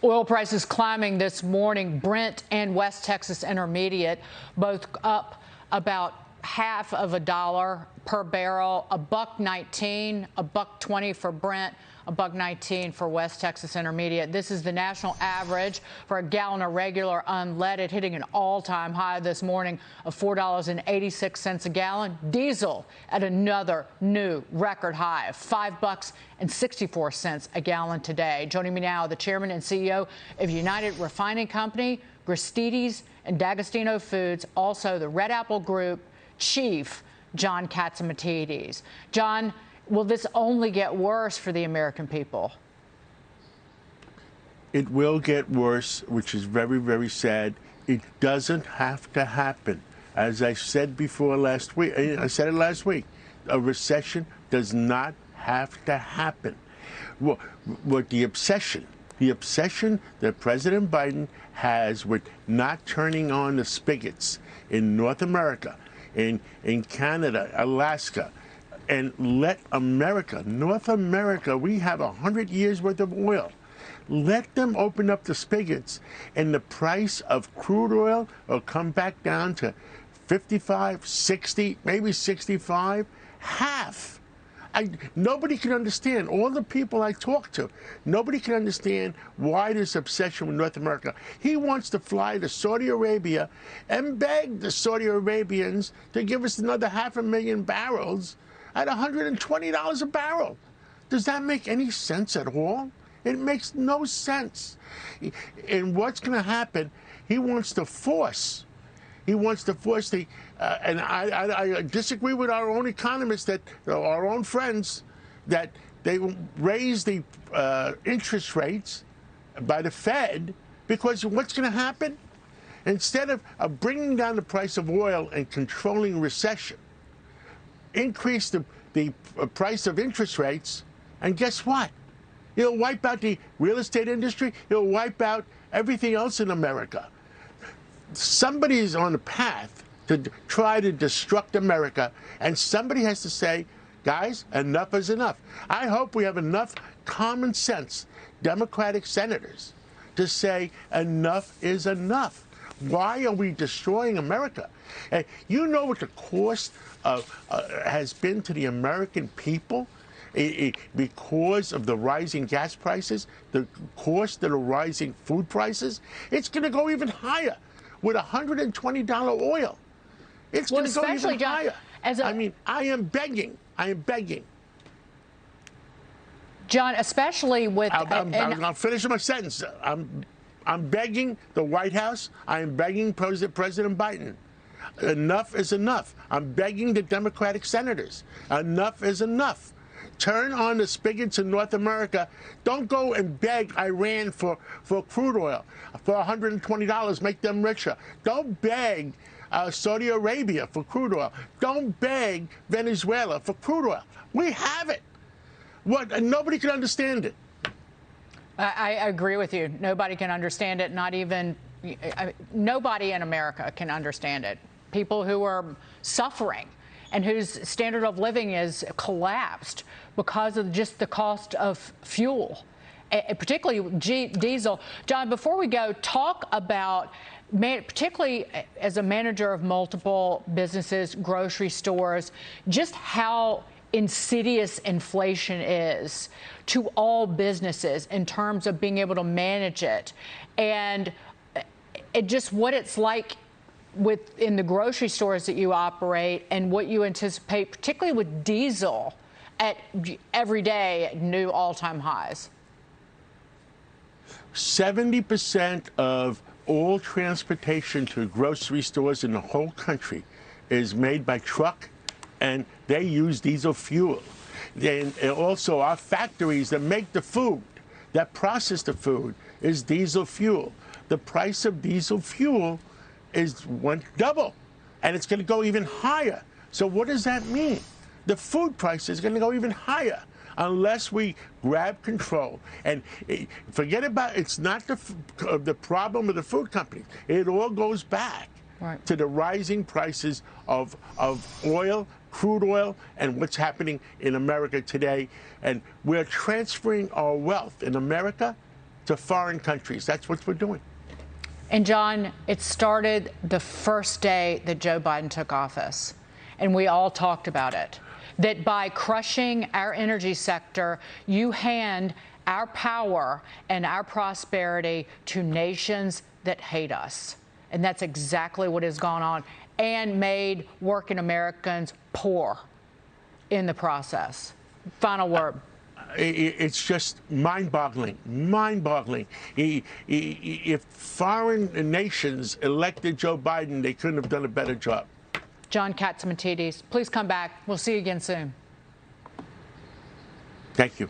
Oil prices climbing this morning. Brent and West Texas Intermediate both up about half of $1 per barrel. $1.19, $1.20 for Brent, $1.19 for West Texas Intermediate. This is the national average for a gallon of regular unleaded, hitting an all-time high this morning of $4.86 a gallon. Diesel at another new record high of $5.64 a gallon today. Joining me now, the chairman and CEO of United Refining Company, Gristedes and D'Agostino Foods, also the Red Apple Group chief, John Catsimatidis. John, will this only get worse for the American people? It will get worse, which is very, very sad. It doesn't have to happen. As I said before last week, I said it last week, a recession does not have to happen. What the obsession that President Biden has with not turning on the spigots in North America, in Canada, Alaska, and let America, North America, we have 100 years worth of oil. Let them open up the spigots, and the price of crude oil will come back down to 55, 60, maybe 65, half. Nobody can understand. All the people I talk to, nobody can understand why this obsession with North America. He wants to fly to Saudi Arabia and beg the Saudi Arabians to give us another 500,000 barrels at $120 a barrel. Does that make any sense at all? It makes no sense. And what's going to happen, he wants to force the, and I disagree with our own economists, that our own friends, that they raise the interest rates by the Fed, because what's going to happen? Instead of bringing down the price of oil and controlling recession, increase the price of interest rates, and guess what? It'll wipe out the real estate industry. It'll wipe out everything else in America. Somebody is on a path to try to destruct America, and somebody has to say, guys, enough is enough. I hope we have enough common sense Democratic senators to say enough is enough. Why are we destroying America? And you know what the cost has been to the American people because of the rising gas prices, the cost of the rising food prices? It's going to go even higher. With $120 oil, it's going to go even higher. I mean, I am begging. John, especially with... I'll finish my sentence. I'm begging the White House. I am begging President Biden. Enough is enough. I'm begging the Democratic senators. Enough is enough. Turn on the spigots in North America. Don't go and beg Iran for crude oil for $120, make them richer. Don't beg Saudi Arabia for crude oil. Don't beg Venezuela for crude oil. We have it. Nobody can understand it. I agree with you. Nobody can understand it. Not even nobody in America can understand it. People who are suffering and whose standard of living is collapsed because of just the cost of fuel, particularly diesel. John, before we go, talk about, particularly as a manager of multiple businesses, grocery stores, just how insidious inflation is to all businesses in terms of being able to manage it, and just what it's like in the grocery stores that you operate, and what you anticipate, particularly with diesel at every day at new all-time highs. 70% of all transportation to grocery stores in the whole country is made by truck, and they use diesel fuel. And also our factories that make the food, that process the food, is diesel fuel. The price of diesel fuel went double, and it's going to go even higher. So what does that mean? The food price is going to go even higher unless we grab control. And forget about, it's not the problem of the food companies. It all goes back to the rising prices of oil, crude oil, and what's happening in America today. And we're transferring our wealth in America to foreign countries. That's what we're doing. And John, it started the first day that Joe Biden took office, and we all talked about it, that by crushing our energy sector, you hand our power and our prosperity to nations that hate us. And that's exactly what has gone on, and made working Americans poor in the process. Final word. It's just mind-boggling, mind-boggling. If foreign nations elected Joe Biden, they couldn't have done a better job. John Catsimatidis, please come back. We'll see you again soon. Thank you.